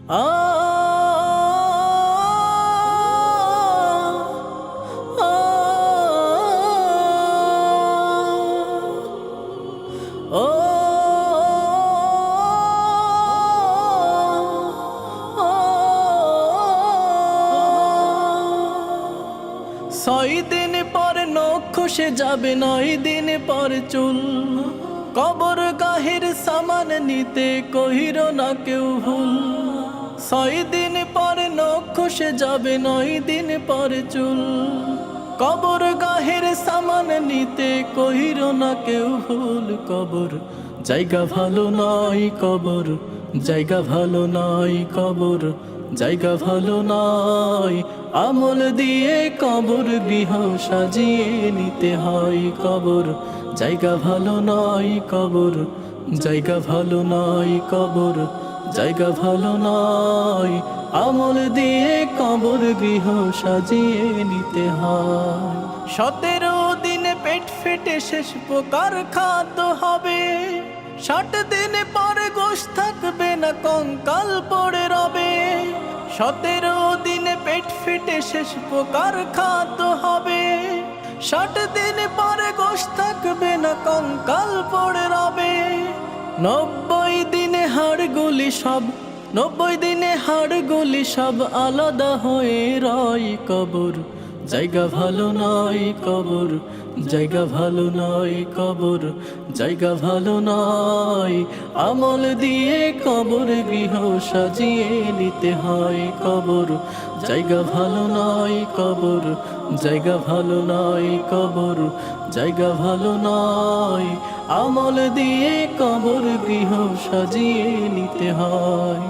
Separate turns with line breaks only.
আ আ ও 6 দিন পর নখ খসে যাবে, 9 দিন পর চুল। কবর গাহের সামান নিতে কহির না কেউ ভুল। 6 দিন পর নখ খসে যাবে, 9 দিন পর চুল। কবর গাহের সামান নিতে কহির না কেউ ভুল। কবর জায়গা ভালো নয়, কবর জায়গা ভালো নয়, কবর জায়গা ভালো নয়। আমল দিয়ে কবর গৃহ সাজিয়ে নিতে হয়। কবর জায়গা ভালো নয়, কবর জায়গা ভালো নয়, কবর জায়গা ভালো নয়। আমল দিয়ে কবর গৃহ সাজিয়ে নিতে হয়। 17 দিনে পেট ফেটে শেষ প্রকার খাদ্য হবে। 60 দিন পরে গোশ থাকবে না, কঙ্কাল পড়ে রবে। 17 দিনে পেট ফেটে শেষ প্রকার খাদ্য হবে। 60 দিন পরে গোশ থাকবে না, কঙ্কাল পড়ে রবে। 90 দিনে হাড়গুলি সব, 90 দিনে হাড়গুলি সব আলাদা হয়ে রয়। কবর জায়গা ভালো নয়, কবর জায়গা ভালো নয়, কবর জায়গা ভালো নয়। আমল দিয়ে কবর গৃহ সাজিয়ে নিতে হয়। কবর জায়গা ভালো নয়, কবর জায়গা ভালো নয়, কবর জায়গা ভালো নয়। আমল দিয়ে কবর গৃহ সাজিয়ে নিতে হয়।